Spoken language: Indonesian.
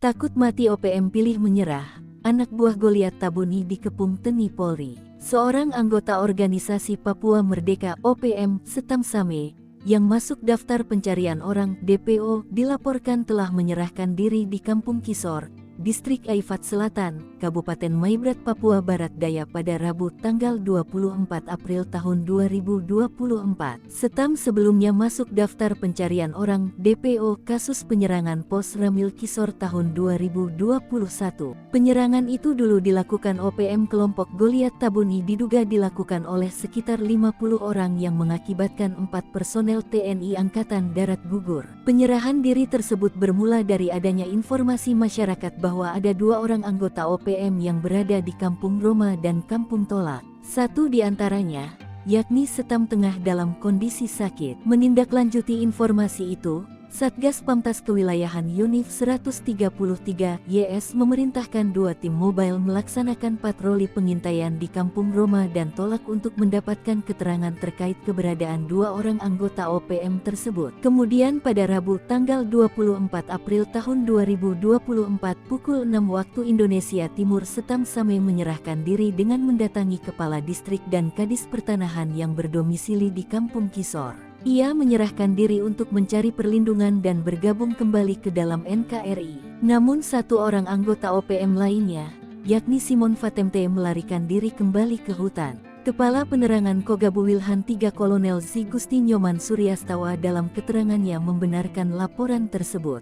Takut mati OPM pilih menyerah, anak buah Goliat Tabuni dikepung TNI Polri. Seorang anggota organisasi Papua Merdeka OPM, Setam Same, yang masuk daftar pencarian orang DPO, dilaporkan telah menyerahkan diri di Kampung Kisor, Distrik Aifat Selatan, Kabupaten Maibrat, Papua Barat Daya pada Rabu tanggal 24 April tahun 2024. Setam sebelumnya masuk daftar pencarian orang DPO kasus penyerangan Pos Ramil Kisor tahun 2021. Penyerangan itu dulu dilakukan OPM kelompok Goliat Tabuni, diduga dilakukan oleh sekitar 50 orang yang mengakibatkan 4 personel TNI Angkatan Darat gugur. Penyerahan diri tersebut bermula dari adanya informasi masyarakat bahwa ada 2 orang anggota OPM yang berada di Kampung Roma dan Kampung Tolak. Satu di antaranya, yakni Setam, tengah dalam kondisi sakit. Menindaklanjuti informasi itu, Satgas Pamtas Kewilayahan Yunif 133 YS memerintahkan 2 tim mobile melaksanakan patroli pengintaian di Kampung Roma dan Tolak untuk mendapatkan keterangan terkait keberadaan 2 orang anggota OPM tersebut. Kemudian pada Rabu tanggal 24 April tahun 2024 pukul 6 waktu Indonesia Timur, Setam Same menyerahkan diri dengan mendatangi Kepala Distrik dan Kadis Pertanahan yang berdomisili di Kampung Kisor. Ia menyerahkan diri untuk mencari perlindungan dan bergabung kembali ke dalam NKRI. Namun 1 orang anggota OPM lainnya, yakni Simon Fatemte, melarikan diri kembali ke hutan. Kepala Penerangan Kogabu Wilhan 3 Kolonel Z Gusti Nyoman Suryastawa dalam keterangannya membenarkan laporan tersebut.